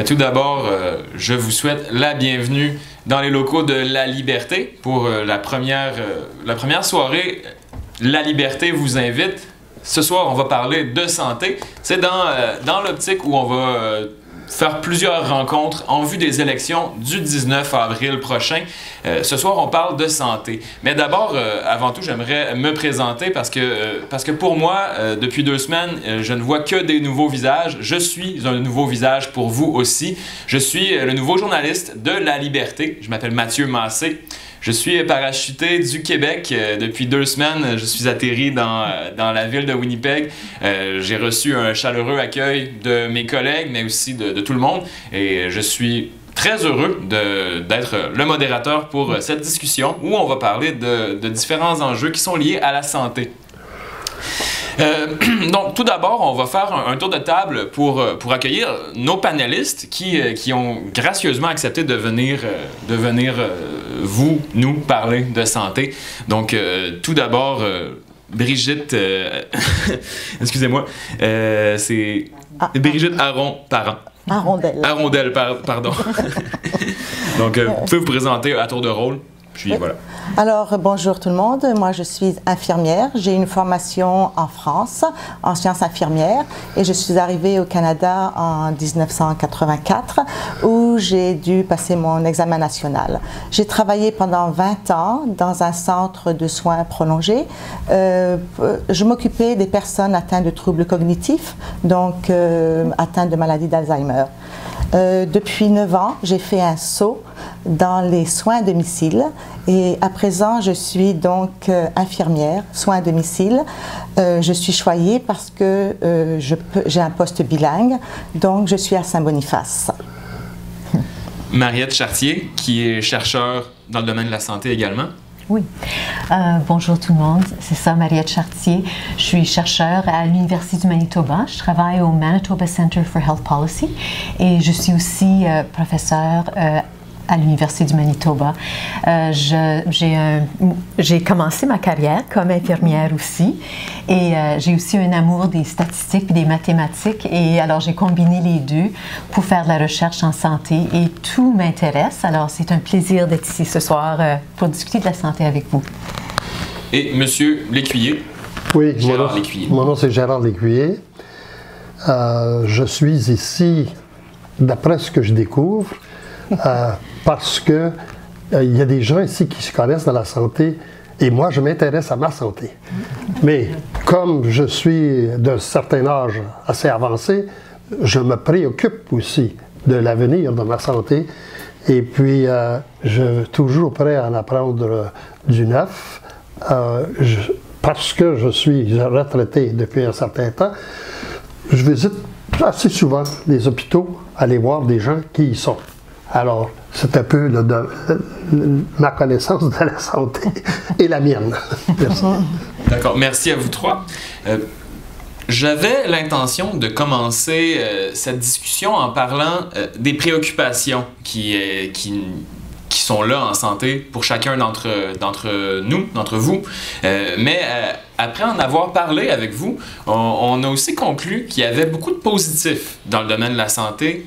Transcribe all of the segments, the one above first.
Tout d'abord, je vous souhaite la bienvenue dans les locaux de La Liberté pour la première soirée. La Liberté vous invite. Ce soir, on va parler de santé. C'est dans l'optique où on va faire plusieurs rencontres en vue des élections du 19 avril prochain. Ce soir, on parle de santé. Mais d'abord, avant tout, j'aimerais me présenter parce que pour moi, depuis 2 semaines, je ne vois que des nouveaux visages. Je suis un nouveau visage pour vous aussi. Je suis le nouveau journaliste de La Liberté. Je m'appelle Mathieu Massé. Je suis parachuté du Québec. Depuis 2 semaines, je suis atterri dans la ville de Winnipeg. J'ai reçu un chaleureux accueil de mes collègues, mais aussi de tout le monde. Et je suis très heureux d'être le modérateur pour cette discussion où on va parler de différents enjeux qui sont liés à la santé. Donc, tout d'abord, on va faire un tour de table pour accueillir nos panélistes qui ont gracieusement accepté de venir nous parler de santé. Donc, tout d'abord, Brigitte, excusez-moi, c'est Brigitte Aron-Parent. Arondel. Arondel, pardon. Donc, vous pouvez vous présenter à tour de rôle. Puis, voilà. Alors, bonjour tout le monde. Moi, je suis infirmière. J'ai une formation en France, en sciences infirmières. Et je suis arrivée au Canada en 1984, où j'ai dû passer mon examen national. J'ai travaillé pendant 20 ans dans un centre de soins prolongés. Je m'occupais des personnes atteintes de troubles cognitifs, donc atteintes de maladie d'Alzheimer. Depuis 9 ans, j'ai fait un saut dans les soins à domicile et à présent je suis donc infirmière, soins à domicile. Je suis choyée parce que j'ai un poste bilingue, donc je suis à Saint-Boniface. Mariette Chartier, qui est chercheure dans le domaine de la santé également. Oui. Bonjour tout le monde, c'est ça, Mariette Chartier. Je suis chercheure à l'Université du Manitoba. Je travaille au Manitoba Center for Health Policy et je suis aussi professeure à l'Université du Manitoba. J'ai commencé ma carrière comme infirmière aussi et j'ai aussi un amour des statistiques et des mathématiques et alors j'ai combiné les deux pour faire de la recherche en santé et tout m'intéresse. Alors c'est un plaisir d'être ici ce soir pour discuter de la santé avec vous. Et Monsieur Lécuyer. Oui, mon nom c'est Gérard Lécuyer. Je suis ici, d'après ce que je découvre, parce que il y a des gens ici qui se connaissent dans la santé et moi je m'intéresse à ma santé. Mais comme je suis d'un certain âge assez avancé, je me préoccupe aussi de l'avenir de ma santé et puis je suis toujours prêt à en apprendre du neuf. Parce que je suis retraité depuis un certain temps, je visite assez souvent les hôpitaux, aller voir des gens qui y sont. Alors, c'est un peu ma connaissance de la santé et la mienne. Merci. D'accord, merci à vous trois. J'avais l'intention de commencer cette discussion en parlant des préoccupations qui sont là en santé pour chacun d'entre vous. Mais après en avoir parlé avec vous, on a aussi conclu qu'il y avait beaucoup de positifs dans le domaine de la santé.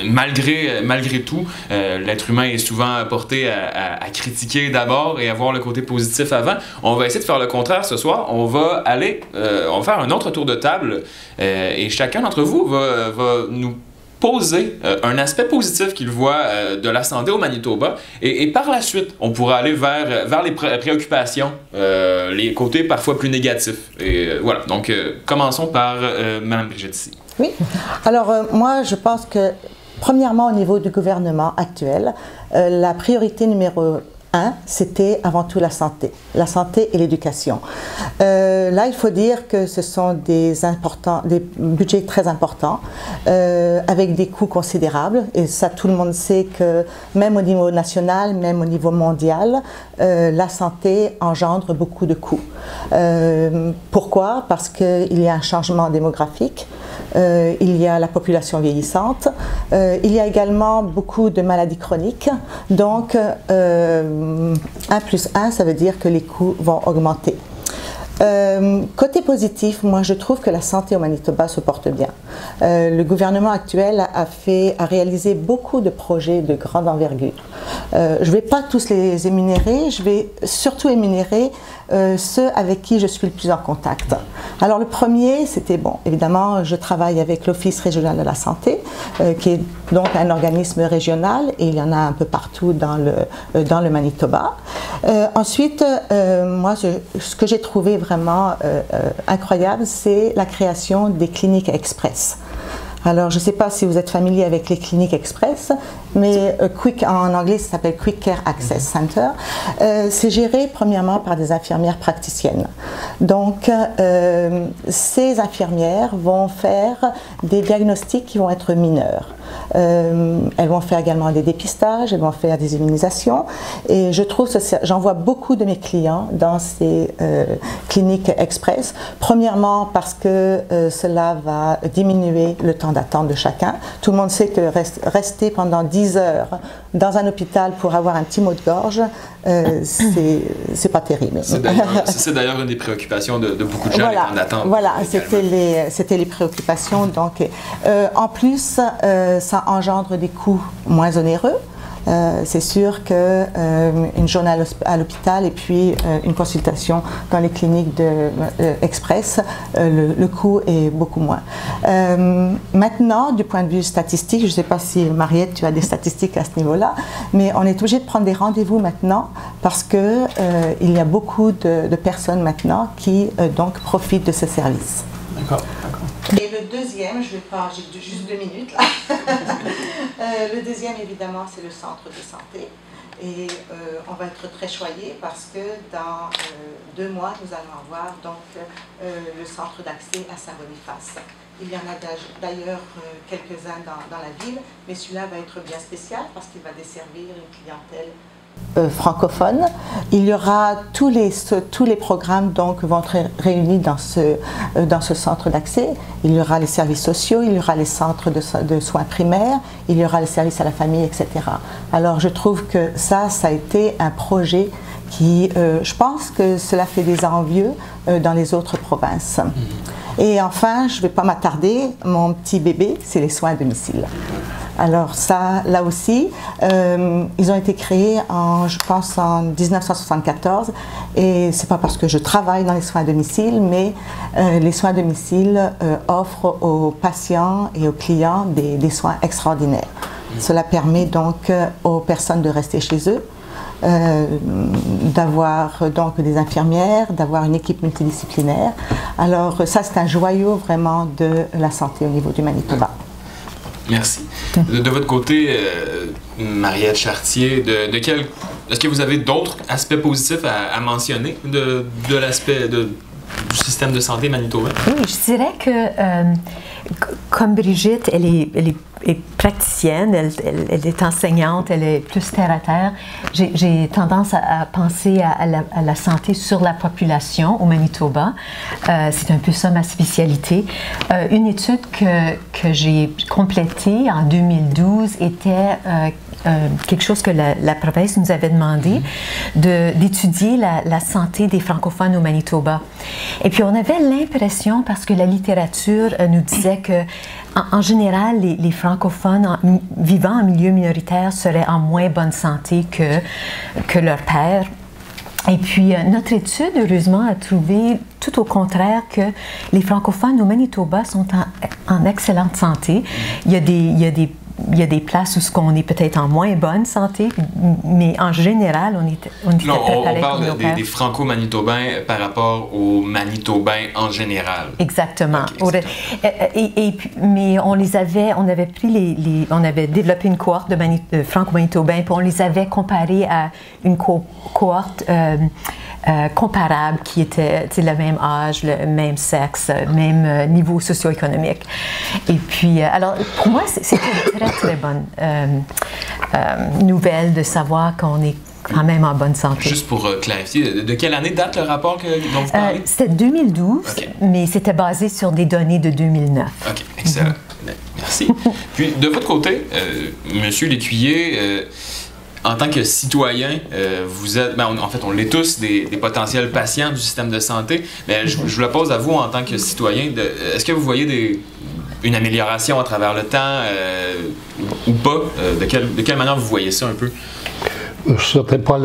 Malgré tout, l'être humain est souvent porté à critiquer d'abord et à voir le côté positif avant. On va essayer de faire le contraire ce soir. On va faire un autre tour de table et chacun d'entre vous va nous poser un aspect positif qu'il voit de la santé au Manitoba et par la suite, on pourra aller vers les préoccupations, les côtés parfois plus négatifs. Et voilà, donc commençons par Mme Brigitte ici. Oui, alors moi je pense que premièrement au niveau du gouvernement actuel, la priorité numéro 1, c'était avant tout la santé et l'éducation. Là, il faut dire que ce sont des budgets très importants, avec des coûts considérables. Et ça, tout le monde sait que même au niveau national, même au niveau mondial, la santé engendre beaucoup de coûts. Pourquoi? Parce qu'il y a un changement démographique. Il y a la population vieillissante, il y a également beaucoup de maladies chroniques, donc 1 plus 1, ça veut dire que les coûts vont augmenter. Côté positif, moi je trouve que la santé au Manitoba se porte bien. Le gouvernement actuel a réalisé beaucoup de projets de grande envergure. Je ne vais pas tous les énumérer, je vais surtout énumérer ceux avec qui je suis le plus en contact. Alors le premier, c'était bon, évidemment, je travaille avec l'Office régional de la santé, qui est donc un organisme régional, et il y en a un peu partout dans le Manitoba. Ensuite, moi, ce que j'ai trouvé vraiment incroyable, c'est la création des cliniques express. Alors, je ne sais pas si vous êtes familier avec les cliniques express, mais en anglais, ça s'appelle Quick Care Access Center. C'est géré premièrement par des infirmières praticiennes. Donc, ces infirmières vont faire des diagnostics qui vont être mineurs. Elles vont faire également des dépistages, elles vont faire des immunisations. Et je trouve que j'en vois beaucoup de mes clients dans ces cliniques express. Premièrement, parce que cela va diminuer le temps d'attente de chacun. Tout le monde sait que rester pendant 10 heures dans un hôpital pour avoir un petit mot de gorge, c'est pas terrible. C'est d'ailleurs une des préoccupations de beaucoup de gens, voilà, les temps d'attente. Voilà, c'était les préoccupations. Donc, en plus, ça engendre des coûts moins onéreux. C'est sûr qu'une journée à l'hôpital et puis une consultation dans les cliniques express, le coût est beaucoup moins. Maintenant, du point de vue statistique, je ne sais pas si Mariette, tu as des statistiques à ce niveau-là, mais on est obligé de prendre des rendez-vous maintenant parce qu'il y a beaucoup de personnes maintenant qui donc profitent de ce service. D'accord. Et le deuxième, j'ai juste 2 minutes là. Le deuxième, évidemment, c'est le centre de santé. Et on va être très choyés parce que dans 2 mois, nous allons avoir donc le centre d'accès à Saint-Boniface. Il y en a d'ailleurs quelques-uns dans la ville, mais celui-là va être bien spécial parce qu'il va desservir une clientèle francophone. Il y aura tous les programmes donc vont être réunis dans ce centre d'accès. Il y aura les services sociaux, il y aura les centres de soins primaires, il y aura les services à la famille, etc. Alors je trouve que ça a été un projet qui, je pense que cela fait des envieux dans les autres provinces. Et enfin, je ne vais pas m'attarder, mon petit bébé, c'est les soins à domicile. Alors ça, là aussi, ils ont été créés je pense en 1974 et c'est pas parce que je travaille dans les soins à domicile, mais les soins à domicile offrent aux patients et aux clients des soins extraordinaires. Cela permet donc aux personnes de rester chez eux, d'avoir donc des infirmières, d'avoir une équipe multidisciplinaire. Alors ça, c'est un joyau vraiment de la santé au niveau du Manitoba. Merci. De votre côté, Mariette Chartier, est-ce que vous avez d'autres aspects positifs à mentionner de l'aspect du système de santé manitobain? Oui, je dirais que comme Brigitte, elle est praticienne, elle est enseignante, elle est plus terre à terre. J'ai tendance à penser à la santé sur la population au Manitoba. C'est un peu ça ma spécialité. Une étude que j'ai complétée en 2012 était quelque chose que la province nous avait demandé, d'étudier la santé des francophones au Manitoba. Et puis on avait l'impression, parce que la littérature nous disait que en général, les francophones vivant en milieu minoritaire seraient en moins bonne santé que leurs pairs. Et puis, notre étude, heureusement, a trouvé tout au contraire que les francophones au Manitoba sont en excellente santé. Il y a des places où on est peut-être en moins bonne santé, mais en général, on était on parle des franco-manitobains par rapport aux manitobains en général. Exactement. Okay, mais on avait développé une cohorte de franco-manitobains, puis on les avait comparés à une cohorte comparable qui était le même âge, le même sexe, même niveau socio-économique. Et puis, alors, pour moi, c'était une très, très bonne nouvelle de savoir qu'on est quand même en bonne santé. Juste pour clarifier, de quelle année date le rapport dont vous parlez? C'était 2012, okay. Mais c'était basé sur des données de 2009. OK, excellent. Merci. Puis, de votre côté, Monsieur Lécuyer, en tant que citoyen, vous êtes, en fait, on l'est tous, des potentiels patients du système de santé. Mais je vous la pose à vous en tant que citoyen. Est-ce que vous voyez une amélioration à travers le temps ou pas? De quelle manière vous voyez ça un peu? Je ne saurais pas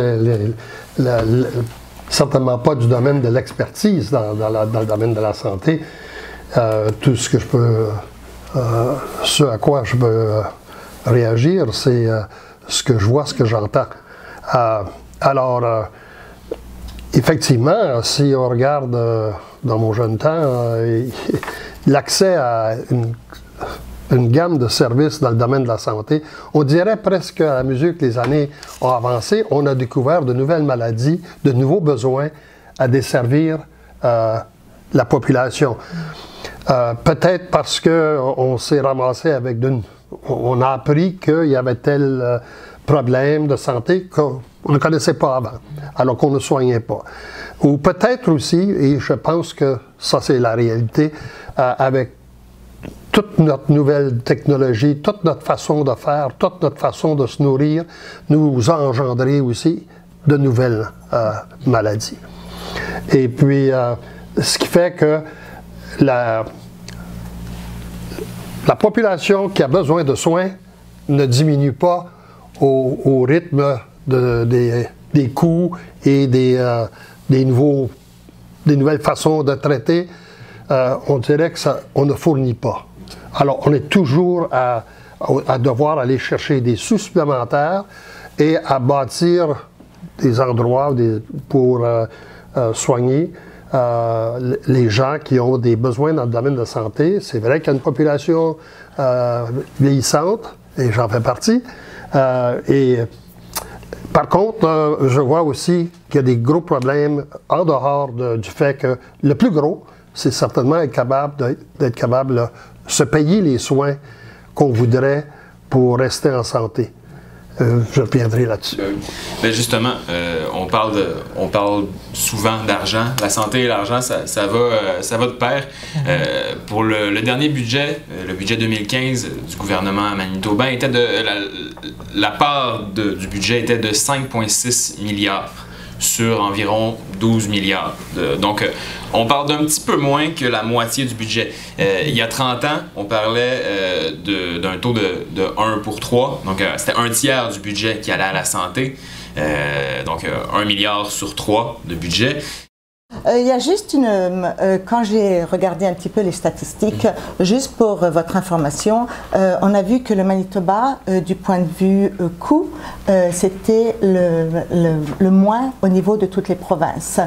certainement pas du domaine de l'expertise dans le domaine de la santé. Tout ce que je peux, ce à quoi je peux réagir, c'est ce que je vois, ce que j'entends. Alors, effectivement, si on regarde dans mon jeune temps, l'accès à une gamme de services dans le domaine de la santé, on dirait presque à mesure que les années ont avancé, on a découvert de nouvelles maladies, de nouveaux besoins à desservir la population. Peut-être parce qu'on s'est ramassé avec on a appris qu'il y avait tel problème de santé qu'on ne connaissait pas avant, alors qu'on ne soignait pas. Ou peut-être aussi, et je pense que ça c'est la réalité, avec toute notre nouvelle technologie, toute notre façon de faire, toute notre façon de se nourrir, nous a engendré aussi de nouvelles maladies. Et puis, ce qui fait que la population qui a besoin de soins ne diminue pas au rythme des coûts et des nouvelles façons de traiter. On dirait qu'on ne fournit pas. Alors, on est toujours à devoir aller chercher des sous supplémentaires et à bâtir des endroits pour soigner les gens qui ont des besoins dans le domaine de la santé. C'est vrai qu'il y a une population vieillissante, et j'en fais partie. Par contre, je vois aussi qu'il y a des gros problèmes en dehors du fait que le plus gros, c'est certainement d'être capable de se payer les soins qu'on voudrait pour rester en santé. Je reviendrai là-dessus. Bien justement, on parle souvent d'argent. La santé et l'argent, ça va de pair. Pour le dernier budget, le budget 2015 du gouvernement manitobain, la part du budget était de 5,6 milliards sur environ 12 milliards. Donc, on parle d'un petit peu moins que la moitié du budget. Il y a 30 ans, on parlait d'un taux de 1 pour 3. Donc, c'était un tiers du budget qui allait à la santé. Donc, 1 milliard sur 3 de budget. Il y a juste quand j'ai regardé un petit peu les statistiques, juste pour votre information, on a vu que le Manitoba, du point de vue coût, c'était le moins au niveau de toutes les provinces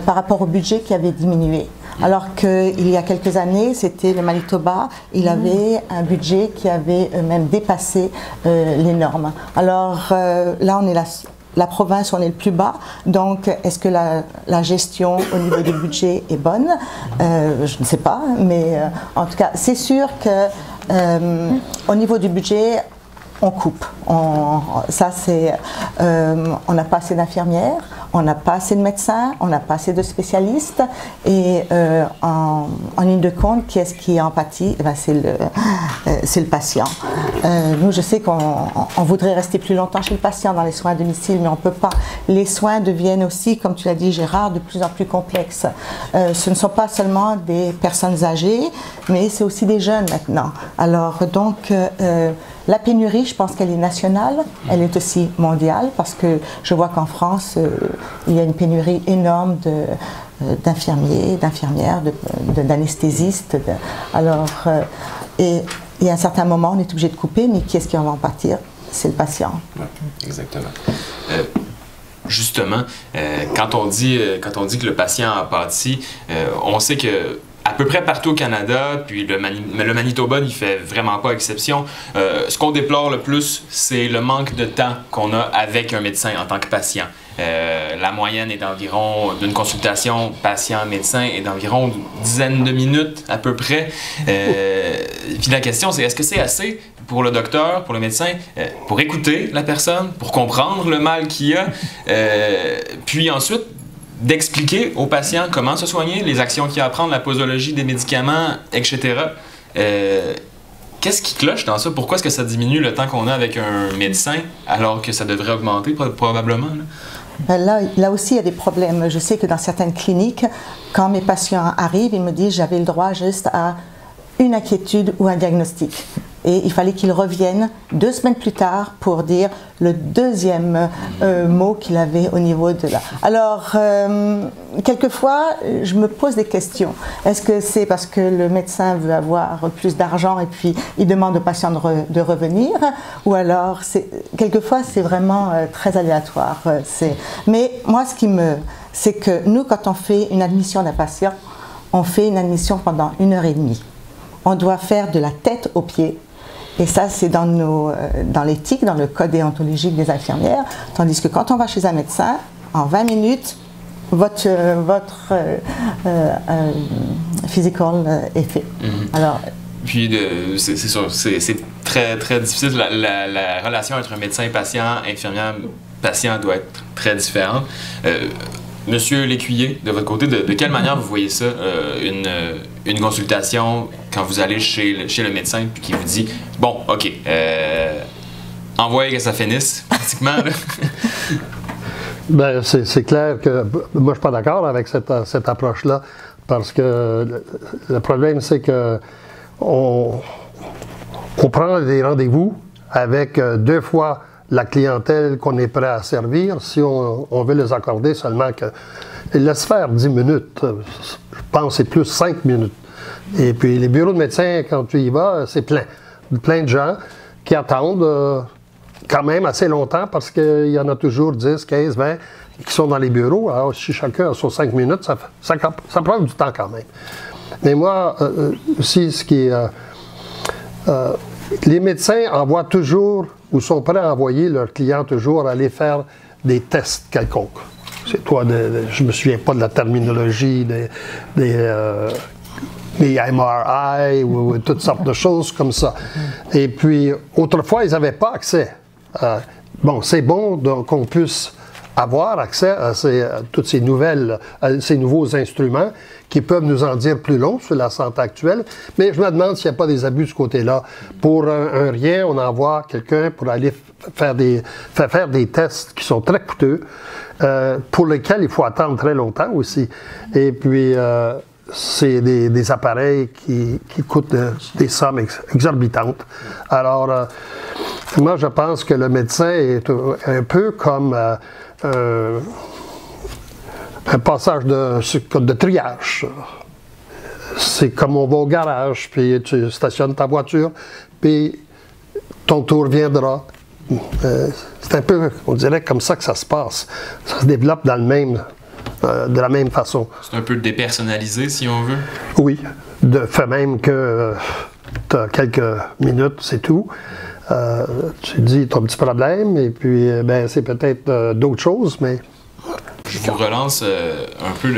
par rapport au budget qui avait diminué. Alors qu'il y a quelques années, c'était le Manitoba, il avait un budget qui avait même dépassé les normes. Alors là, on est la province où on est le plus bas, donc est-ce que la gestion au niveau du budget est bonne? Je ne sais pas, mais en tout cas, c'est sûr que au niveau du budget, on coupe. On n'a pas assez d'infirmières, on n'a pas assez de médecins, on n'a pas assez de spécialistes, et en ligne de compte, qui est-ce qui en pâtit? Eh bien, c'est le patient. Nous, je sais qu'on voudrait rester plus longtemps chez le patient dans les soins à domicile, mais on ne peut pas. Les soins deviennent aussi, comme tu l'as dit Gérard, de plus en plus complexes. Ce ne sont pas seulement des personnes âgées, mais c'est aussi des jeunes maintenant. Alors donc, la pénurie, je pense qu'elle est nationale, elle est aussi mondiale, parce que je vois qu'en France, il y a une pénurie énorme d'infirmiers, d'infirmières, d'anesthésistes. Alors, et à un certain moment, on est obligé de couper, mais qui est-ce qui en va en partir? C'est le patient. Ouais, exactement. Justement, quand on dit que le patient en pâtit, on sait que à peu près partout au Canada, puis le Manitoba n'y fait vraiment pas exception. Ce qu'on déplore le plus, c'est le manque de temps qu'on a avec un médecin en tant que patient. La moyenne est d'environ, d'une consultation patient-médecin, est d'environ une dizaine de minutes à peu près. Puis la question, c'est est-ce que c'est assez pour le docteur, pour le médecin, pour écouter la personne, pour comprendre le mal qu'il y a, puis ensuite d'expliquer aux patients comment se soigner, les actions qu'il y a à prendre, la posologie des médicaments, etc. Qu'est-ce qui cloche dans ça? Pourquoi est-ce que ça diminue le temps qu'on a avec un médecin alors que ça devrait augmenter probablement? Là? Ben là aussi, il y a des problèmes. Je sais que dans certaines cliniques, quand mes patients arrivent, ils me disent j'avais le droit juste à une inquiétude ou un diagnostic. Et il fallait qu'ils reviennent 2 semaines plus tard pour dire le deuxième mot qu'il avait au niveau de là. Alors, quelquefois, je me pose des questions. Est-ce que c'est parce que le médecin veut avoir plus d'argent et puis il demande au patient de revenir? Ou alors, quelquefois, c'est vraiment très aléatoire. Mais moi, c'est que nous, quand on fait une admission d'un patient, on fait une admission pendant 1h30. On doit faire de la tête aux pieds. Et ça, c'est dans l'éthique, dans le code déontologique des infirmières. Tandis que quand on va chez un médecin, en 20 minutes, votre physical est fait. Alors, puis, c'est sûr, c'est très, très difficile. La relation entre un médecin et patient, infirmière-patient doit être très différente. Monsieur Lécuyer, de votre côté, de quelle manière vous voyez ça, une consultation, quand vous allez chez le médecin puis qui vous dit « Bon, OK, envoyez que ça finisse, pratiquement. » Bien, c'est clair que moi, je ne suis pas d'accord avec cette approche-là parce que le problème, c'est que on prend des rendez-vous avec 2 fois la clientèle qu'on est prêt à servir, si on veut les accorder seulement que... Laisse faire 10 minutes, je pense que c'est plus 5 minutes. Et puis les bureaux de médecins, quand tu y vas, c'est plein de gens qui attendent quand même assez longtemps parce qu'il y en a toujours 10, 15, 20 qui sont dans les bureaux. Alors si chacun a sur 5 minutes, ça prend du temps quand même. Mais moi, aussi, ce qui est... les médecins envoient toujours ou sont prêts à envoyer leurs clients toujours aller faire des tests quelconques. C'est toi, je ne me souviens pas de la terminologie, des MRI ou toutes sortes de choses comme ça. Et puis, autrefois, ils n'avaient pas accès. Bon, c'est bon qu'on puisse avoir accès à toutes ces nouveaux instruments qui peuvent nous en dire plus long sur la santé actuelle. Mais je me demande s'il n'y a pas des abus de ce côté-là. Pour un rien, on envoie quelqu'un pour aller faire des tests qui sont très coûteux, pour lesquels il faut attendre très longtemps aussi. Et puis, c'est des appareils qui coûtent des sommes exorbitantes. Alors, moi, je pense que le médecin est un peu comme un passage de triage. C'est comme on va au garage, puis tu stationnes ta voiture, puis ton tour viendra. C'est un peu, on dirait, comme ça que ça se passe. Ça se développe de la même façon. C'est un peu dépersonnalisé, si on veut? Oui, de fait même que tu as quelques minutes, c'est tout. Tu te dis, tu as un petit problème, et puis ben, c'est peut-être d'autres choses, mais... Je vous relance un peu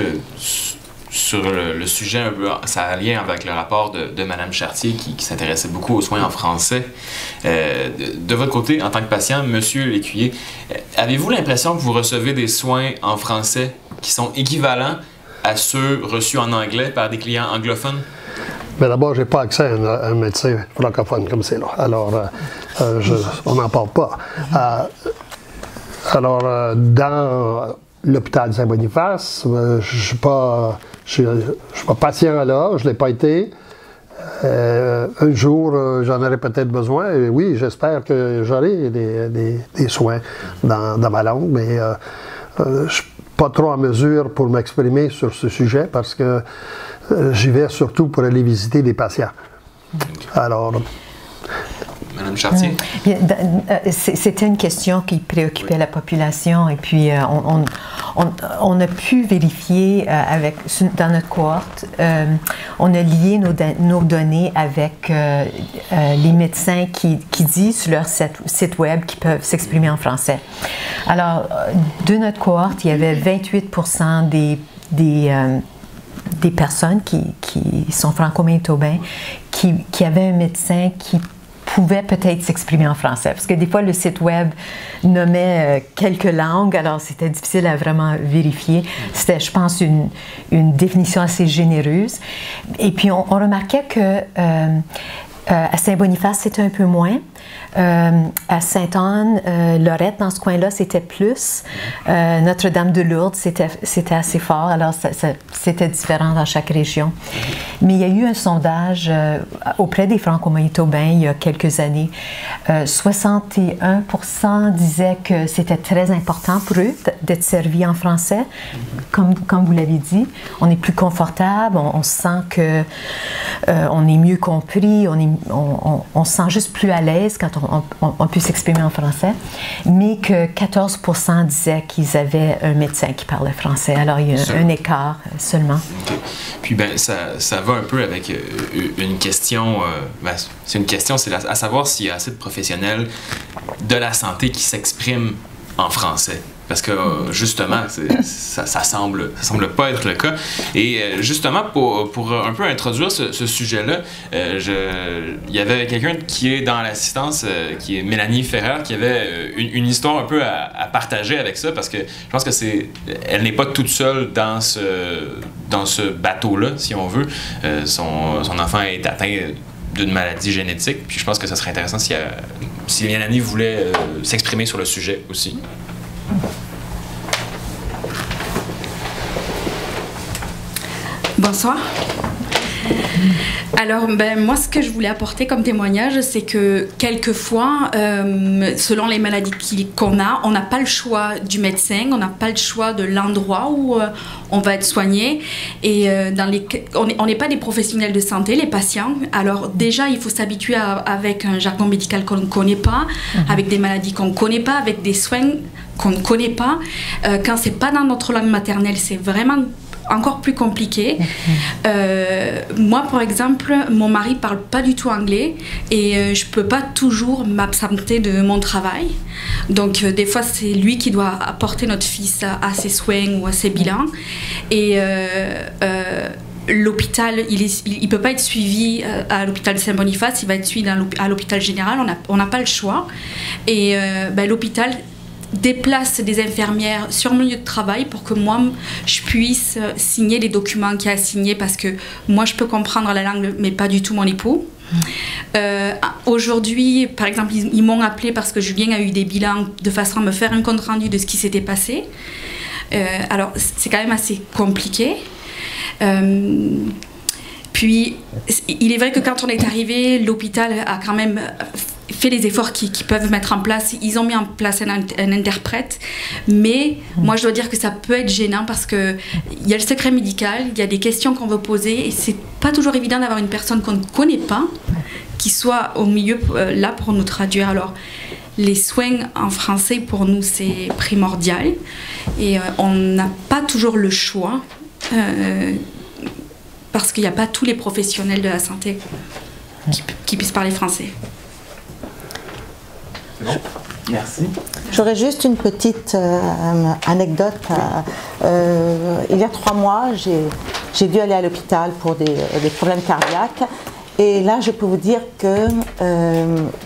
sur le sujet, un peu, ça a un lien avec le rapport de Mme Chartier qui s'intéressait beaucoup aux soins en français. De votre côté, en tant que patient, M. Lécuyer, avez-vous l'impression que vous recevez des soins en français qui sont équivalents à ceux reçus en anglais par des clients anglophones? Mais d'abord, je n'ai pas accès à un médecin francophone comme c'est là. Alors, on n'en parle pas. Alors, dans l'hôpital Saint-Boniface, je ne suis pas patient là, je ne l'ai pas été. Un jour, j'en aurai peut-être besoin. Et oui, j'espère que j'aurai des soins dans ma langue, mais je ne suis pas trop en mesure pour m'exprimer sur ce sujet parce que j'y vais surtout pour aller visiter des patients. Alors... Madame Chartier? C'était une question qui préoccupait la population et puis on a pu vérifier dans notre cohorte, on a lié nos données avec les médecins qui disent sur leur site web qu'ils peuvent s'exprimer en français. Alors, de notre cohorte, il y avait 28% des personnes qui sont franco-manitobains qui avaient un médecin qui pouvait peut-être s'exprimer en français. Parce que des fois, le site web nommait quelques langues, alors c'était difficile à vraiment vérifier. C'était, je pense, une définition assez généreuse. Et puis, on remarquait que À Saint-Boniface, c'était un peu moins. À Sainte-Anne, Lorette, dans ce coin-là, c'était plus. Notre-Dame-de-Lourdes, c'était assez fort. Alors, c'était différent dans chaque région. Mais il y a eu un sondage auprès des Franco-Manitobains il y a quelques années. 61% disaient que c'était très important pour eux d'être servis en français. Comme vous l'avez dit, on est plus confortable, on sent que on est mieux compris, on se sent juste plus à l'aise quand on peut s'exprimer en français, mais que 14% disaient qu'ils avaient un médecin qui parlait français. Alors, il y a un écart seulement. Okay. Puis, ben, ça va un peu avec une question, c'est une question, c'est à savoir s'il y a assez de professionnels de la santé qui s'expriment en français. Parce que justement, ça semble pas être le cas. Et justement, pour un peu introduire ce sujet-là, il y avait quelqu'un qui est dans l'assistance, qui est Mélanie Ferrer, qui avait une histoire un peu à partager avec ça, parce que je pense que elle n'est pas toute seule dans ce bateau-là, si on veut. Son enfant est atteint d'une maladie génétique, puis je pense que ça serait intéressant si Mélanie voulait s'exprimer sur le sujet aussi. Bonsoir. Alors, moi, ce que je voulais apporter comme témoignage, c'est que quelquefois, selon les maladies qu'on a, on n'a pas le choix du médecin, on n'a pas le choix de l'endroit où on va être soigné. Et on n'est pas des professionnels de santé, les patients. Alors déjà, il faut s'habituer avec un jargon médical qu'on ne connaît pas, avec des maladies qu'on ne connaît pas, avec des soins qu'on ne connaît pas. Quand c'est pas dans notre langue maternelle, c'est vraiment encore plus compliqué. Moi, par exemple, mon mari parle pas du tout anglais et je peux pas toujours m'absenter de mon travail. Donc, des fois, c'est lui qui doit apporter notre fils à ses soins ou à ses bilans. Et l'hôpital, il peut pas être suivi à l'hôpital de Saint-Boniface, il va être suivi à l'hôpital général. On n'a pas le choix. Et l'hôpital déplace des infirmières sur mon lieu de travail pour que moi, je puisse signer les documents qu'il y a à signer, parce que moi, je peux comprendre la langue, mais pas du tout mon époux. Aujourd'hui, par exemple, ils m'ont appelé parce que Julien a eu des bilans de façon à me faire un compte-rendu de ce qui s'était passé. Alors, c'est quand même assez compliqué. Puis, il est vrai que quand on est arrivé, l'hôpital a quand même fait les efforts qu'ils peuvent mettre en place. Ils ont mis en place un interprète, mais moi je dois dire que ça peut être gênant parce qu'il y a le secret médical, il y a des questions qu'on veut poser et c'est pas toujours évident d'avoir une personne qu'on ne connaît pas qui soit au milieu là pour nous traduire. Alors les soins en français pour nous c'est primordial et on n'a pas toujours le choix parce qu'il n'y a pas tous les professionnels de la santé qui puissent parler français. Bon. Merci. J'aurais juste une petite anecdote. Il y a 3 mois, j'ai dû aller à l'hôpital pour des problèmes cardiaques. Et là, je peux vous dire que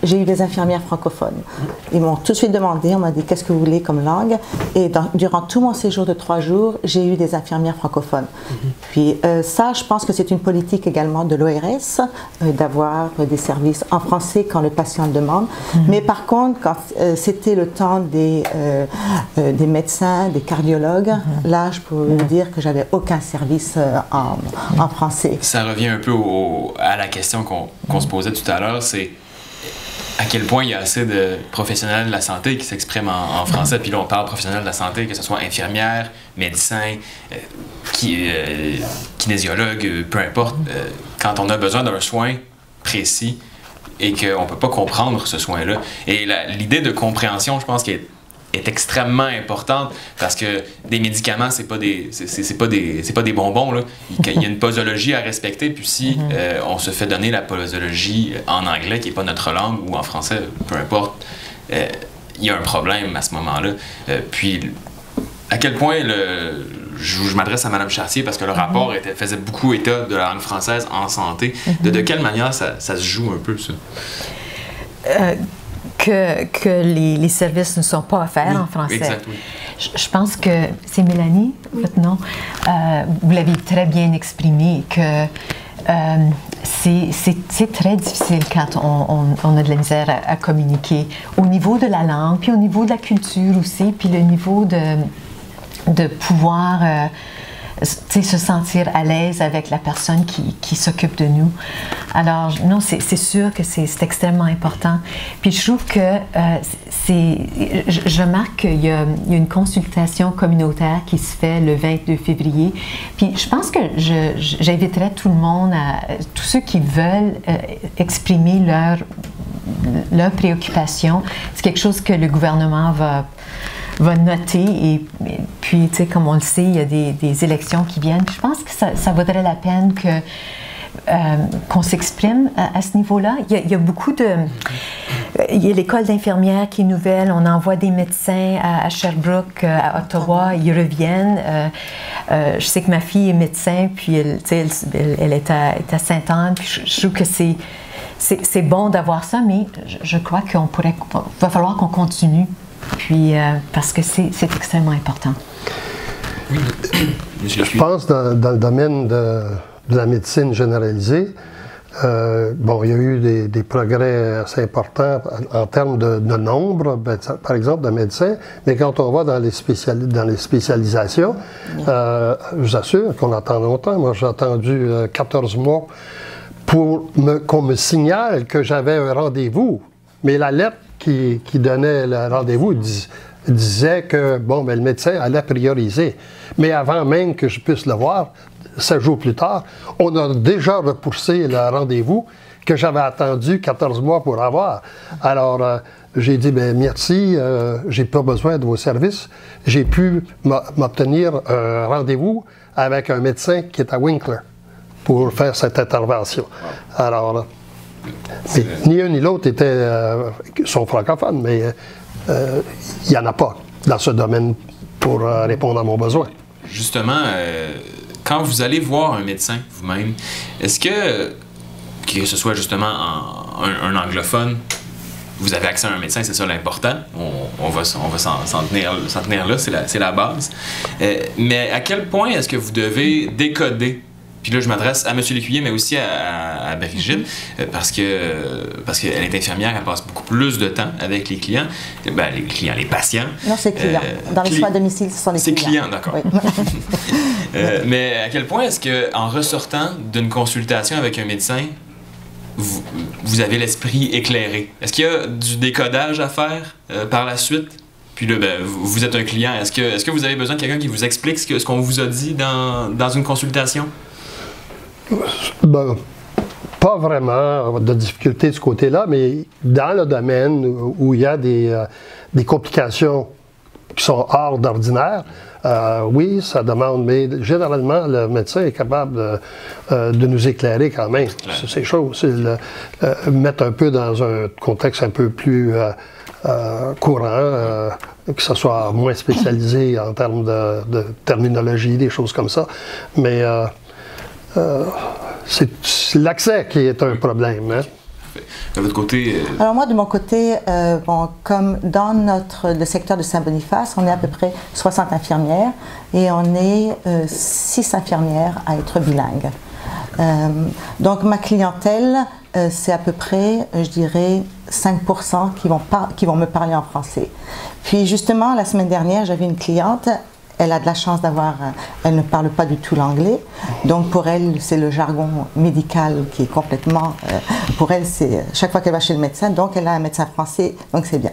j'ai eu des infirmières francophones. Ils m'ont tout de suite demandé, on m'a dit qu'est-ce que vous voulez comme langue. Et durant tout mon séjour de 3 jours, j'ai eu des infirmières francophones. Puis ça, je pense que c'est une politique également de l'ORS, d'avoir des services en français quand le patient le demande. Mais par contre, quand c'était le temps des médecins, des cardiologues, là, je peux vous dire que j'avais aucun service en français. Ça revient un peu à la question qu'on se posait tout à l'heure, c'est à quel point il y a assez de professionnels de la santé qui s'expriment en français. Puis là, on parle de professionnels de la santé, que ce soit infirmières, médecins, kinésiologues, peu importe. Quand on a besoin d'un soin précis et qu'on ne peut pas comprendre ce soin-là. Et l'idée de compréhension, je pense qu'elle est extrêmement importante parce que des médicaments, c'est pas des bonbons, là. Il y a une posologie à respecter, puis si on se fait donner la posologie en anglais qui n'est pas notre langue ou en français, peu importe, il y a un problème à ce moment-là. Puis à quel point je m'adresse à Mme Chartier parce que le rapport faisait beaucoup état de la langue française en santé. De quelle manière ça se joue un peu, ça? Que les services ne sont pas offerts en français. Exact, oui. Je pense que c'est Mélanie, votre nom. Vous l'avez très bien exprimé, que c'est très difficile quand on a de la misère à communiquer au niveau de la langue, puis au niveau de la culture aussi, puis le niveau de pouvoir se sentir à l'aise avec la personne qui s'occupe de nous. Alors, non, c'est sûr que c'est extrêmement important. Puis je trouve que je remarque qu'il y a une consultation communautaire qui se fait le 22 février. Puis je pense que j'inviterais tout le monde, tous ceux qui veulent exprimer leur préoccupation. C'est quelque chose que le gouvernement va noter et puis, tu sais, comme on le sait, il y a des élections qui viennent. Je pense que ça vaudrait la peine qu'on s'exprime à ce niveau-là. Il y a beaucoup de... Il y a l'école d'infirmières qui est nouvelle. On envoie des médecins à Sherbrooke, à Ottawa. Ils reviennent. Je sais que ma fille est médecin, puis elle est à Sainte-Anne. Puis je trouve que c'est bon d'avoir ça, mais je crois va falloir qu'on continue. Puis, parce que c'est extrêmement important. Oui. Je pense dans le domaine de la médecine généralisée, bon, il y a eu des progrès assez importants en termes de nombre, par exemple, de médecins, mais quand on va dans les spécialisations, je vous assure qu'on attend longtemps. Moi, j'ai attendu 14 mois pour qu'on me signale que j'avais un rendez-vous, mais la lettre qui donnait le rendez-vous disait que bon, ben, le médecin allait prioriser. Mais avant même que je puisse le voir, 7 jours plus tard, on a déjà repoussé le rendez-vous que j'avais attendu 14 mois pour avoir. Alors, j'ai dit, ben, merci, j'ai pas besoin de vos services. J'ai pu m'obtenir un rendez-vous avec un médecin qui est à Winkler pour faire cette intervention. Alors, mais ni un ni l'autre sont francophones, mais il n'y en a pas dans ce domaine pour répondre à mon besoin. Justement, quand vous allez voir un médecin vous-même, est-ce que ce soit justement un anglophone, vous avez accès à un médecin, c'est ça l'important, on va s'en tenir là, c'est la base. Mais à quel point est-ce que vous devez décoder? Puis là, je m'adresse à M. Lécuyer, mais aussi à Brigitte, parce qu'elle est infirmière, elle passe beaucoup plus de temps avec les clients. Ben, les patients. Non, c'est clients. Dans les soins à domicile, ce sont les clients. C'est clients, d'accord. Oui. Mais à quel point est-ce qu'en ressortant d'une consultation avec un médecin, vous avez l'esprit éclairé? Est-ce qu'il y a du décodage à faire par la suite? Puis là, ben, vous êtes un client. Est-ce que vous avez besoin de quelqu'un qui vous explique ce qu'on vous a dit dans une consultation? Ben, pas vraiment de difficulté de ce côté-là, mais dans le domaine où il y a des complications qui sont hors d'ordinaire, oui, ça demande, mais généralement, le médecin est capable de nous éclairer quand même sur ces choses. Mettre un peu dans un contexte un peu plus courant, que ce soit moins spécialisé en termes de terminologie, des choses comme ça. Mais c'est l'accès qui est un problème. Hein? De votre côté... Alors moi, de mon côté, bon, comme dans le secteur de Saint-Boniface, on est à peu près 60 infirmières et on est 6 infirmières à être bilingues. Donc ma clientèle, c'est à peu près, je dirais, 5% qui vont me parler en français. Puis justement, la semaine dernière, j'avais une cliente. Elle a de la chance elle ne parle pas du tout l'anglais, donc pour elle, c'est le jargon médical qui est complètement, pour elle, c'est chaque fois qu'elle va chez le médecin, donc elle a un médecin français, donc c'est bien.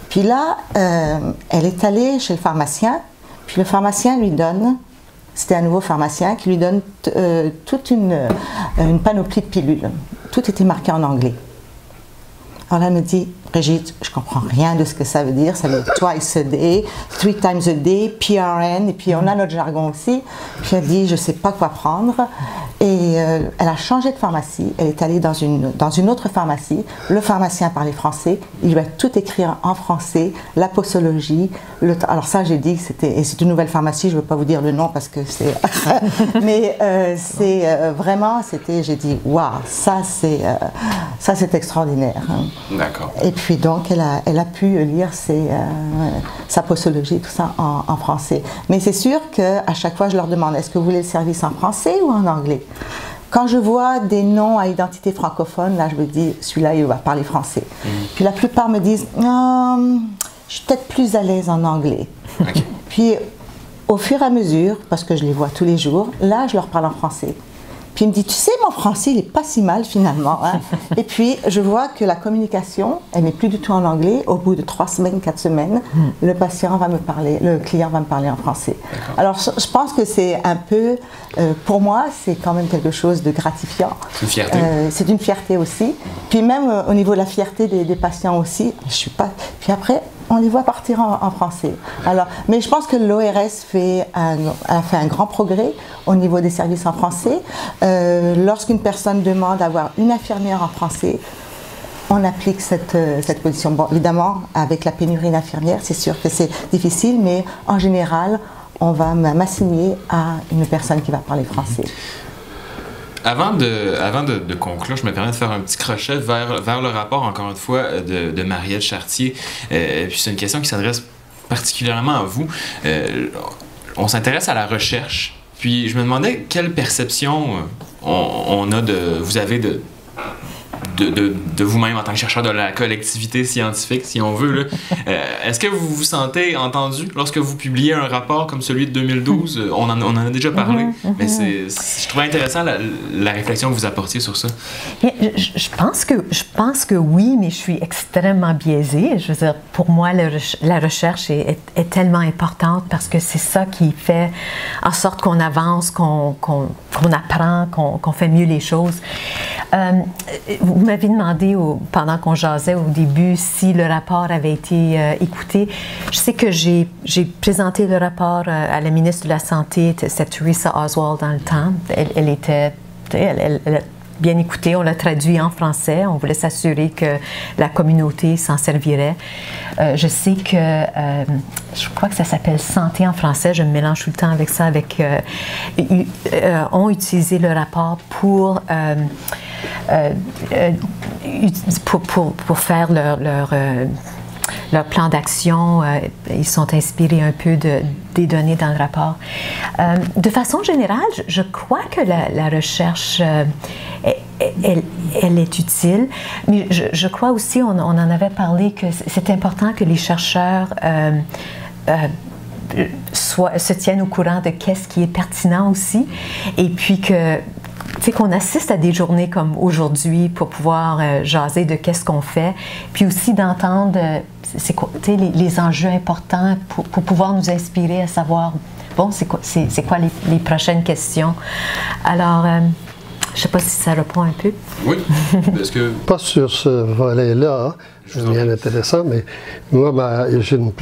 Puis là, elle est allée chez le pharmacien, puis le pharmacien lui donne, c'était un nouveau pharmacien qui lui donne toute une panoplie de pilules. Tout était marqué en anglais. Alors là, elle me dit, Brigitte, je ne comprends rien de ce que ça veut dire. Ça veut dire twice a day, 3 times a day, PRN, et puis on a notre jargon aussi. Puis elle dit, je ne sais pas quoi prendre. Et elle a changé de pharmacie. Elle est allée dans une autre pharmacie. Le pharmacien parlait français. Il lui a tout écrit en français, la posologie. Alors ça, j'ai dit que c'est une nouvelle pharmacie. Je ne veux pas vous dire le nom parce que c'est... Mais c'est vraiment, j'ai dit, waouh, ça c'est extraordinaire. D'accord. Et puis donc, elle a pu lire sa posologie, tout ça en français. Mais c'est sûr qu'à chaque fois, je leur demande, est-ce que vous voulez le service en français ou en anglais? quand je vois des noms à identité francophone, là, je me dis, celui-là, il va parler français. Puis la plupart me disent, je suis peut-être plus à l'aise en anglais. OK. Puis, au fur et à mesure, parce que je les vois tous les jours, là, je leur parle en français. Puis il me dit, tu sais, mon français, il n'est pas si mal finalement. Hein? Et puis, je vois que la communication, elle n'est plus du tout en anglais. Au bout de 3 semaines, 4 semaines, le client va me parler en français. Alors, je pense que c'est un peu, pour moi, c'est quand même quelque chose de gratifiant. C'est une fierté. C'est une fierté aussi. Puis même au niveau de la fierté des patients aussi, je suis pas... Puis après, on les voit partir en français. Alors, mais je pense que l'ORS a fait un grand progrès au niveau des services en français. Lorsqu'une personne demande d'avoir une infirmière en français, on applique cette position. Bon, évidemment, avec la pénurie d'infirmières, c'est sûr que c'est difficile, mais en général, on va m'assigner à une personne qui va parler français. Avant de conclure, je me permets de faire un petit crochet vers le rapport, encore une fois, de Marielle Chartier. Puis c'est une question qui s'adresse particulièrement à vous. On s'intéresse à la recherche. Puis je me demandais quelle perception vous avez de vous-même en tant que chercheur de la collectivité scientifique, si on veut. Est-ce que vous vous sentez entendu lorsque vous publiez un rapport comme celui de 2012? On en a déjà parlé, mais je trouvais intéressant la réflexion que vous apportiez sur ça. Je pense que oui, mais je suis extrêmement biaisée. Je veux dire, pour moi, la recherche est tellement importante parce que c'est ça qui fait en sorte qu'on avance, qu'on apprend, qu'on fait mieux les choses. Vous m'avez demandé, pendant qu'on jasait au début, si le rapport avait été écouté. Je sais que j'ai présenté le rapport à la ministre de la Santé, c'est Teresa Oswald dans le temps. Elle a bien écouté, on l'a traduit en français. On voulait s'assurer que la communauté s'en servirait. Je sais que, je crois que ça s'appelle Santé en français, je me mélange tout le temps avec ça, ont utilisé le rapport pour faire leur plan d'action. Ils sont inspirés un peu des données dans le rapport. De façon générale, je crois que la recherche, elle est utile, mais je crois aussi, on en avait parlé, que c'est important que les chercheurs se tiennent au courant de qu'est-ce qui est pertinent aussi, et puis qu'on assiste à des journées comme aujourd'hui pour pouvoir jaser de qu'est-ce qu'on fait, puis aussi d'entendre les enjeux importants pour pouvoir nous inspirer à savoir, bon, c'est quoi les prochaines questions. Alors, je ne sais pas si ça répond un peu. Oui, parce que... Pas sur ce volet-là, c'est bien intéressant, mais moi, j'ai une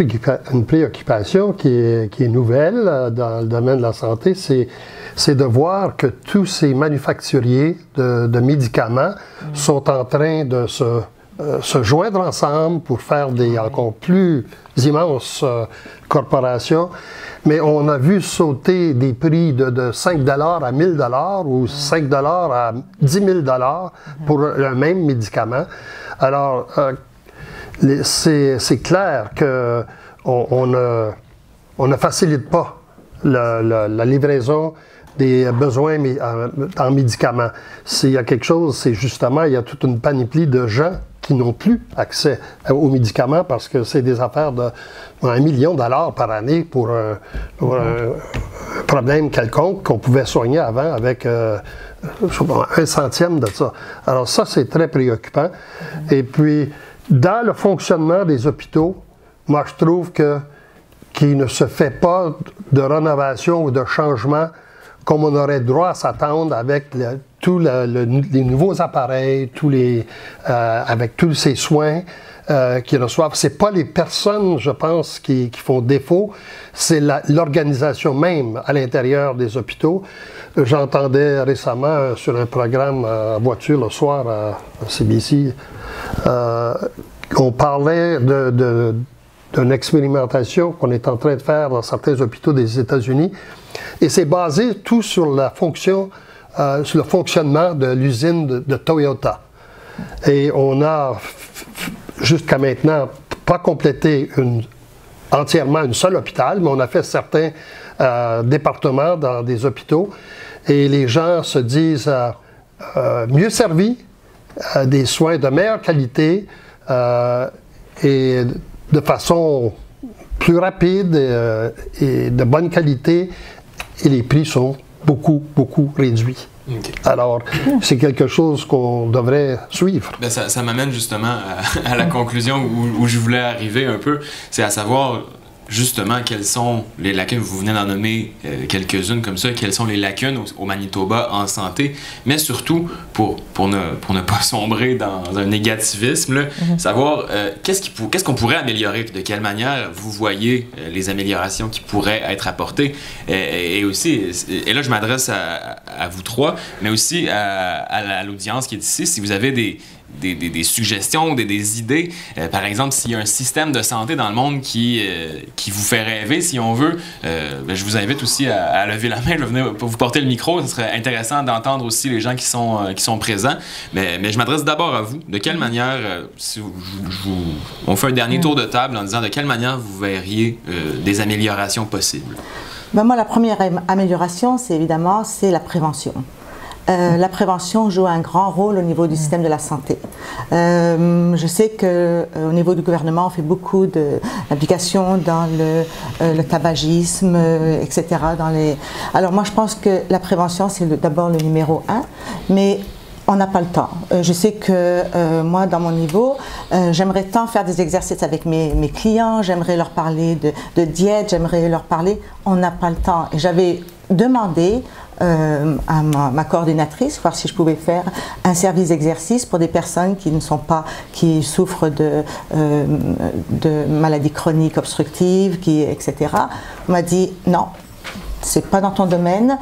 préoccupation qui est nouvelle dans le domaine de la santé, c'est de voir que tous ces manufacturiers de médicaments sont en train de se joindre ensemble pour faire des encore plus immenses corporations. Mais on a vu sauter des prix de 5 $ à 1 000 $ ou 5 $ à 10 000 $ pour le même médicament. Alors, c'est clair qu'on ne facilite pas la livraison des besoins en médicaments. S'il y a quelque chose, c'est justement, il y a toute une panoplie de gens qui n'ont plus accès aux médicaments parce que c'est des affaires de $1 million par année pour un problème quelconque qu'on pouvait soigner avant avec un centième de ça. Alors ça, c'est très préoccupant. Et puis, dans le fonctionnement des hôpitaux, moi, je trouve qu'il ne se fait pas de rénovation ou de changement comme on aurait droit à s'attendre avec tous les nouveaux appareils, avec tous ces soins qu'ils reçoivent. Ce n'est pas les personnes, je pense, qui font défaut, c'est l'organisation même à l'intérieur des hôpitaux. J'entendais récemment sur un programme en voiture le soir à CBC, on parlait d'une expérimentation qu'on est en train de faire dans certains hôpitaux des États-Unis. Et c'est basé tout sur sur le fonctionnement de l'usine de Toyota. Et on a, jusqu'à maintenant, pas complété entièrement une seule hôpital, mais on a fait certains départements dans des hôpitaux. et les gens se disent mieux servis, des soins de meilleure qualité et de façon plus rapide et de bonne qualité, et les prix sont beaucoup, beaucoup réduits. Okay. Alors, c'est quelque chose qu'on devrait suivre. Ben ça m'amène justement à la conclusion où je voulais arriver un peu, c'est à savoir justement quelles sont les lacunes, vous venez d'en nommer quelques-unes comme ça, quelles sont les lacunes au Manitoba en santé, mais surtout pour ne pas sombrer dans un négativisme, là, savoir qu'est-ce qu'on pourrait améliorer, de quelle manière vous voyez les améliorations qui pourraient être apportées, et aussi, et là je m'adresse à vous trois, mais aussi à l'audience qui est ici, si vous avez des suggestions, des idées. Par exemple, s'il y a un système de santé dans le monde qui vous fait rêver, si on veut, je vous invite aussi à lever la main, je vais venir pour vous porter le micro. Ce serait intéressant d'entendre aussi les gens qui sont présents. Mais je m'adresse d'abord à vous. De quelle manière, si on fait un dernier tour de table en disant de quelle manière vous verriez des améliorations possibles? Ben moi, la première amélioration, c'est la prévention. La prévention joue un grand rôle au niveau du système de la santé. Je sais qu'au niveau du gouvernement, on fait beaucoup d'applications dans le tabagisme, etc. Alors moi, je pense que la prévention, c'est d'abord le numéro 1, mais on n'a pas le temps. Je sais que moi, dans mon niveau, j'aimerais tant faire des exercices avec mes clients, j'aimerais leur parler de diète, j'aimerais leur parler, on n'a pas le temps. Et j'avais demandé à ma coordinatrice, voir si je pouvais faire un service d'exercice pour des personnes qui souffrent de maladies chroniques obstructives, etc. On m'a dit non, c'est pas dans ton domaine.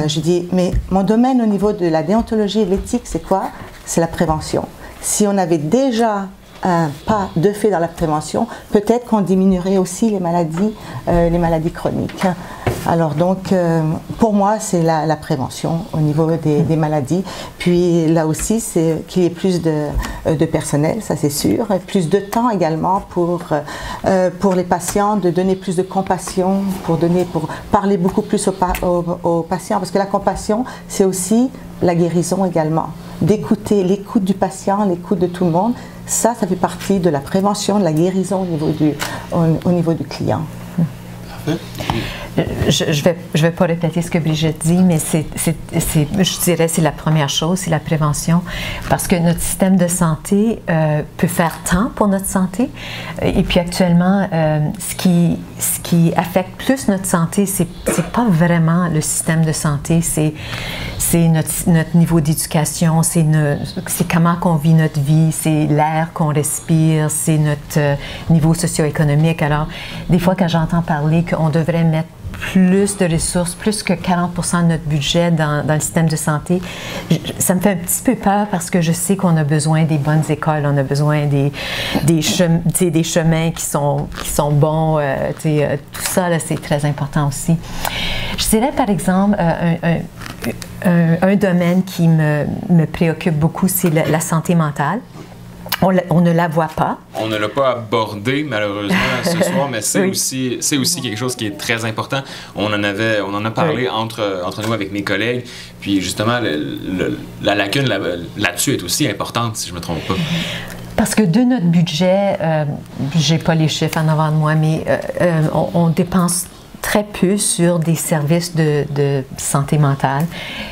J'ai dit mais mon domaine au niveau de la déontologie et de l'éthique, c'est quoi? C'est la prévention. Si on avait déjà un pas de fait dans la prévention, peut-être qu'on diminuerait aussi les maladies chroniques. Alors donc, pour moi, c'est la prévention au niveau des maladies. Puis là aussi, c'est qu'il y ait plus de personnel, ça c'est sûr, et plus de temps également pour les patients, de donner plus de compassion, pour parler beaucoup plus aux patients, parce que la compassion, c'est aussi la guérison également. D'écouter, l'écoute du patient, l'écoute de tout le monde, ça fait partie de la prévention, de la guérison au niveau du client. Je vais pas répéter ce que Brigitte dit, mais je dirais c'est la première chose, c'est la prévention, parce que notre système de santé peut faire tant pour notre santé, et puis actuellement, ce qui affecte plus notre santé, c'est pas vraiment le système de santé, c'est notre niveau d'éducation, c'est comment qu'on vit notre vie, c'est l'air qu'on respire, c'est notre niveau socio-économique. Alors, des fois, quand j'entends parler qu'on devrait mettre plus de ressources, plus que 40% de notre budget dans le système de santé, ça me fait un petit peu peur parce que je sais qu'on a besoin des bonnes écoles, on a besoin des chemins qui sont bons, tout ça, là, c'est très important aussi. Je dirais par exemple, un domaine qui me préoccupe beaucoup, c'est la santé mentale. On ne la voit pas. On ne l'a pas abordé malheureusement ce soir, mais c'est oui. aussi quelque chose qui est très important. On en a parlé entre nous avec mes collègues, puis justement la lacune là-dessus est aussi importante, si je ne me trompe pas. Parce que de notre budget, j'ai pas les chiffres en avant de moi, mais on dépense très peu sur des services de santé mentale,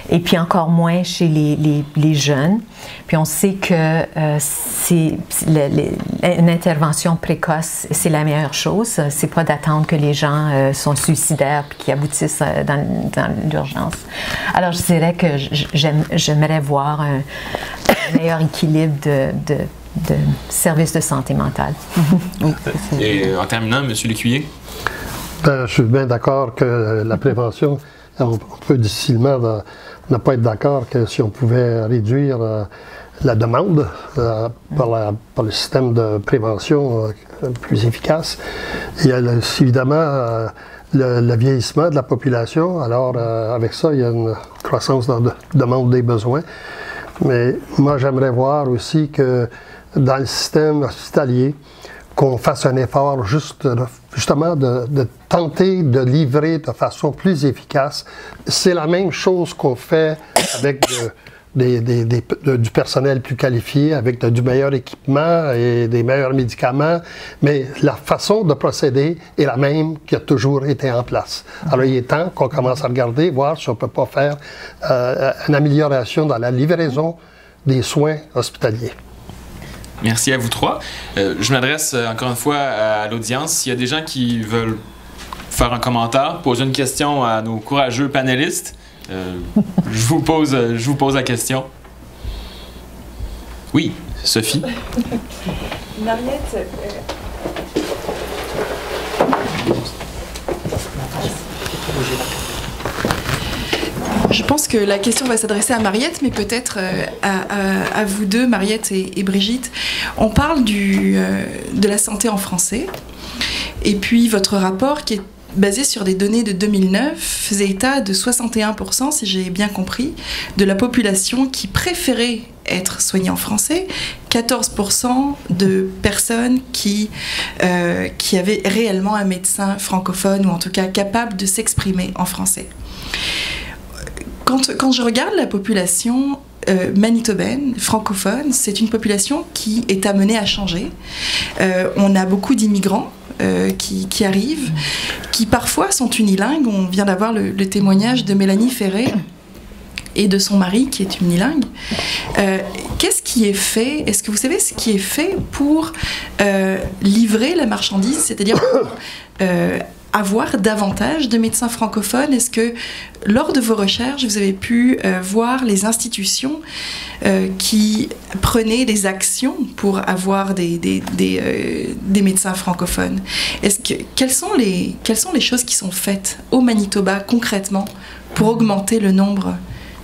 et puis encore moins chez les jeunes. Puis on sait que une intervention précoce, c'est la meilleure chose. C'est pas d'attendre que les gens sont suicidaires puis qu'ils aboutissent dans l'urgence. Alors je dirais que j'aimerais voir un meilleur équilibre de services de santé mentale. Et en terminant, M. Lécuyer? Je suis bien d'accord que la prévention, on peut difficilement ne pas être d'accord que si on pouvait réduire la demande par le système de prévention plus efficace. Il y a évidemment le vieillissement de la population. Alors, avec ça, il y a une croissance dans la demande des besoins. Mais moi, j'aimerais voir aussi que dans le système hospitalier, qu'on fasse un effort justement de tenter de livrer de façon plus efficace. C'est la même chose qu'on fait avec du personnel plus qualifié, avec du meilleur équipement et des meilleurs médicaments, mais la façon de procéder est la même qui a toujours été en place. Alors il est temps qu'on commence à regarder, voir si on ne peut pas faire une amélioration dans la livraison des soins hospitaliers. Merci à vous trois. Je m'adresse encore une fois à l'audience. S'il y a des gens qui veulent faire un commentaire, poser une question à nos courageux panélistes, je vous pose la question. Oui, Sophie. Mariette, je pense que la question va s'adresser à Mariette, mais peut-être à vous deux, Mariette et Brigitte. On parle de la santé en français, et puis votre rapport qui est basé sur des données de 2009 faisait état de 61%, si j'ai bien compris, de la population qui préférait être soignée en français, 14% de personnes qui avaient réellement un médecin francophone, ou en tout cas capable de s'exprimer en français. Quand je regarde la population manitobaine, francophone, c'est une population qui est amenée à changer. On a beaucoup d'immigrants qui arrivent, qui parfois sont unilingues. On vient d'avoir le témoignage de Mélanie Ferré et de son mari qui est unilingue. Qu'est-ce qui est fait? Est-ce que vous savez ce qui est fait pour livrer la marchandise, c'est-à-dire pour avoir davantage de médecins francophones? Est-ce que lors de vos recherches, vous avez pu voir les institutions qui prenaient des actions pour avoir des médecins francophones? Quelles sont les choses qui sont faites au Manitoba concrètement pour augmenter le nombre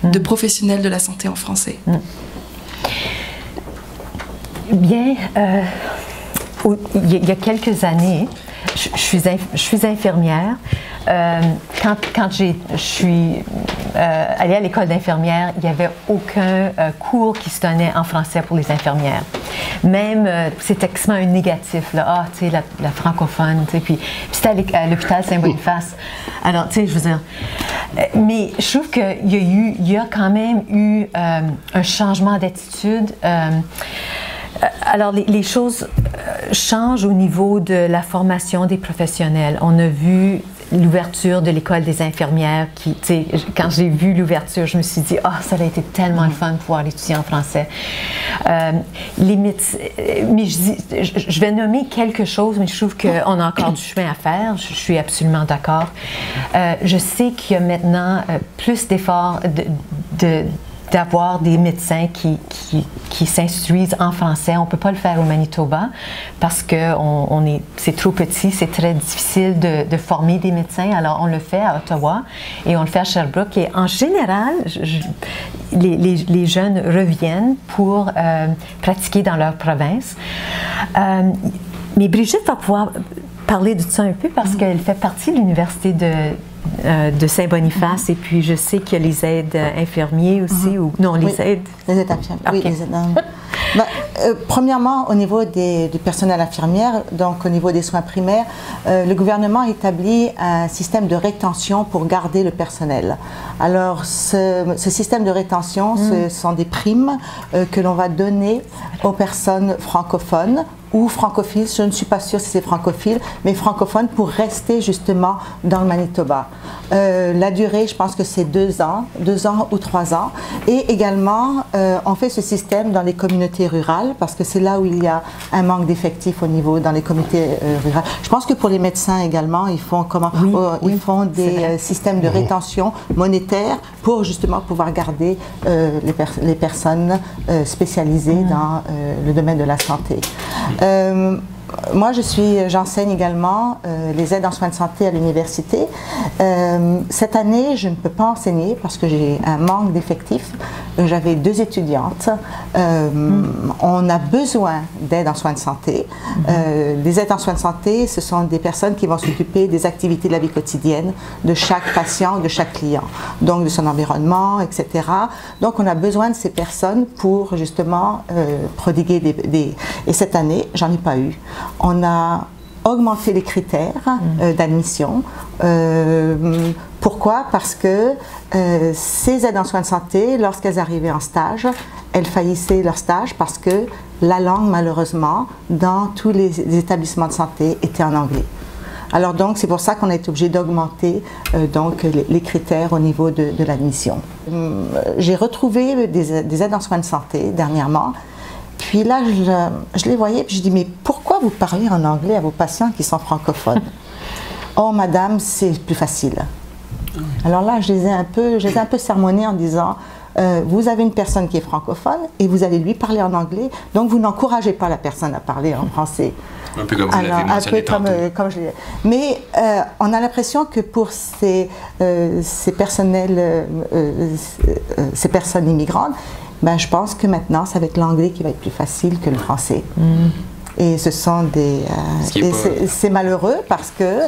de professionnels de la santé en français? Bien, il y a quelques années, je suis infirmière. Quand je suis allée à l'école d'infirmière, il n'y avait aucun cours qui se donnait en français pour les infirmières. Même, c'est extrêmement un négatif, là. Ah, tu sais, la francophone, tu sais, puis c'était à l'hôpital Saint-Boniface. Alors, tu sais, je veux dire... Mais je trouve qu'il y a quand même eu un changement d'attitude. Alors, les choses changent au niveau de la formation des professionnels. On a vu l'ouverture de l'école des infirmières qui, tu sais, quand j'ai vu l'ouverture, je me suis dit, ah, ça a été tellement le fun de pouvoir étudier en français. Mais je vais nommer quelque chose, mais je trouve qu'on a encore du chemin à faire. Je suis absolument d'accord. Je sais qu'il y a maintenant plus d'efforts d'avoir des médecins qui s'instruisent en français. On ne peut pas le faire au Manitoba parce que c'est trop petit, c'est très difficile de former des médecins. Alors, on le fait à Ottawa et on le fait à Sherbrooke. Et en général, les jeunes reviennent pour pratiquer dans leur province. Mais Brigitte va pouvoir parler de ça un peu parce qu'elle fait partie de l'Université de Saint-Boniface, et puis je sais qu'il y a les aides infirmiers aussi, ou non, les aides... Les aides infirmières, okay. Oui, les aides premièrement, au niveau du personnel infirmière, donc au niveau des soins primaires, le gouvernement établit un système de rétention pour garder le personnel. Alors, ce système de rétention, ce sont des primes que l'on va donner aux personnes francophones ou francophiles, je ne suis pas sûre si c'est francophile, mais francophone pour rester justement dans le Manitoba. La durée, je pense que c'est 2 ans ou 3 ans. Et également, on fait ce système dans les communautés rurales parce que c'est là où il y a un manque d'effectifs dans les communautés rurales. Je pense que pour les médecins également, ils font des systèmes de rétention monétaire pour justement pouvoir garder les personnes spécialisées dans le domaine de la santé. Moi, j'enseigne également les aides en soins de santé à l'université. Cette année, je ne peux pas enseigner parce que j'ai un manque d'effectifs. J'avais 2 étudiantes. On a besoin d'aide en soins de santé. Les aides en soins de santé, ce sont des personnes qui vont s'occuper des activités de la vie quotidienne de chaque patient, de chaque client, donc de son environnement, etc. Donc, on a besoin de ces personnes pour justement prodiguer Et cette année, j'en ai pas eu. On a augmenté les critères d'admission. Pourquoi? Parce que ces aides en soins de santé, lorsqu'elles arrivaient en stage, elles faillissaient leur stage parce que la langue, malheureusement, dans tous les établissements de santé, était en anglais. Alors donc, c'est pour ça qu'on a été obligé d'augmenter donc les critères au niveau de l'admission. J'ai retrouvé des aides en soins de santé dernièrement. Puis là, je les voyais, puis je dis, mais pourquoi vous parlez en anglais à vos patients qui sont francophones? Oh, madame, c'est plus facile. Alors là, je les ai un peu sermonnés en disant, vous avez une personne qui est francophone et vous allez lui parler en anglais, donc vous n'encouragez pas la personne à parler en français. Un peu comme vous l'avez mentionné tantôt. Comme je l'ai. Mais on a l'impression que pour ces personnes immigrantes, ben, je pense que maintenant, ça va être l'anglais qui va être plus facile que le français. Et ce sont des... c'est malheureux parce que,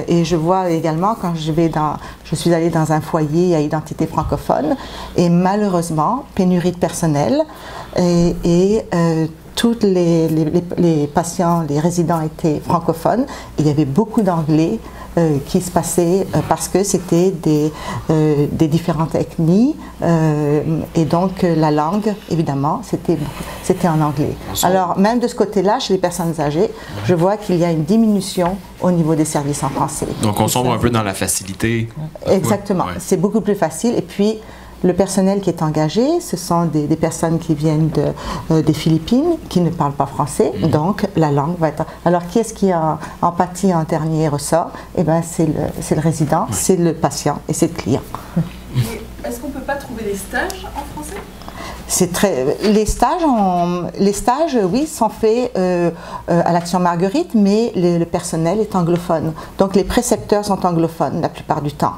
et je vois également quand je suis allée dans un foyer à identité francophone, et malheureusement, pénurie de personnel, et tous les patients, les résidents étaient francophones, et il y avait beaucoup d'anglais qui se passait parce que c'était des différentes ethnies et donc la langue, évidemment, c'était en anglais. Alors, même de ce côté-là, chez les personnes âgées, je vois qu'il y a une diminution au niveau des services en français. Donc, on sombre un peu dans la facilité. Exactement. Ouais. C'est beaucoup plus facile. Et puis, le personnel qui est engagé, ce sont des personnes qui viennent des Philippines, qui ne parlent pas français, donc la langue va être... Alors, qui est-ce qui en pâtit en dernier ressort? Eh bien, c'est le résident, c'est le patient et c'est le client. Est-ce qu'on ne peut pas trouver des stages en français? Les stages, oui, sont faits à l'Action Marguerite, mais le personnel est anglophone. Donc, les précepteurs sont anglophones la plupart du temps.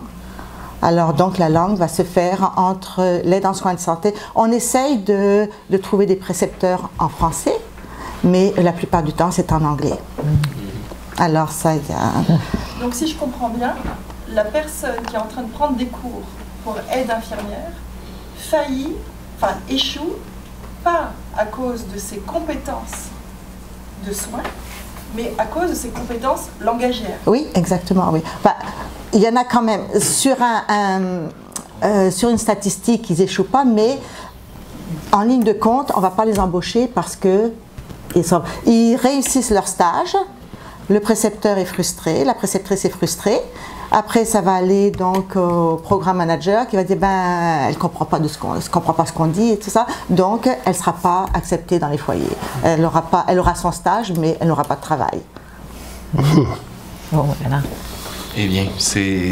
Alors, donc, la langue va se faire entre l'aide en soins de santé. On essaye de trouver des précepteurs en français, mais la plupart du temps, c'est en anglais. Alors, ça, il y a... Donc, si je comprends bien, la personne qui est en train de prendre des cours pour aide infirmière échoue, pas à cause de ses compétences de soins, mais à cause de ses compétences langagières. Oui, exactement, oui. Enfin, il y en a quand même, sur une statistique, ils n'échouent pas, mais en ligne de compte, on ne va pas les embaucher parce qu'ils réussissent leur stage, le précepteur est frustré, la préceptrice est frustrée. Après, ça va aller donc au programme manager qui va dire elle ne comprend pas ce qu'on dit et tout ça, donc elle ne sera pas acceptée dans les foyers. Elle aura son stage, mais elle n'aura pas de travail. Voilà. Eh bien, c'est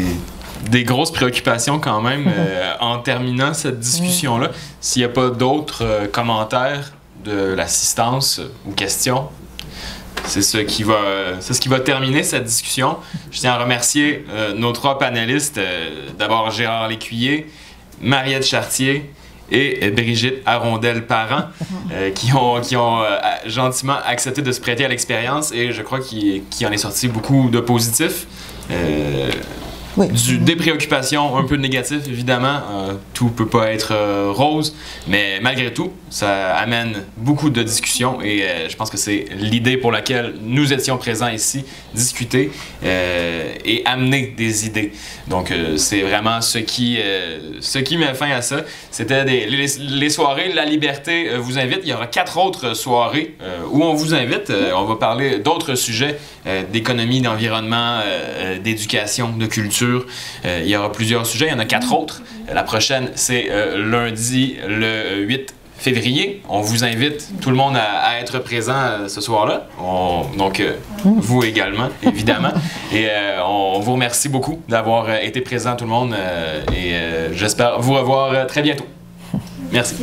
des grosses préoccupations quand même en terminant cette discussion-là. S'il n'y a pas d'autres commentaires de l'assistance ou questions, c'est ce qui va terminer cette discussion. Je tiens à remercier nos trois panélistes. D'abord Gérard Lécuyer, Mariette Chartier et Brigitte Arondel-Parent qui ont gentiment accepté de se prêter à l'expérience et je crois qu'il en est sorti beaucoup de positifs. Oui. Des préoccupations un peu négatives, évidemment. Tout peut pas être rose, mais malgré tout, ça amène beaucoup de discussions et je pense que c'est l'idée pour laquelle nous étions présents ici, discuter et amener des idées. Donc, c'est vraiment ce qui met fin à ça. C'était les soirées La Liberté vous invite. Il y aura 4 autres soirées où on vous invite. On va parler d'autres sujets, d'économie, d'environnement, d'éducation, de culture. Il y aura plusieurs sujets, il y en a 4 autres. La prochaine, c'est lundi le 8 février. On vous invite, tout le monde, à être présent ce soir-là. Donc, vous également, évidemment. Et on vous remercie beaucoup d'avoir été présent, tout le monde. Et j'espère vous revoir très bientôt. Merci.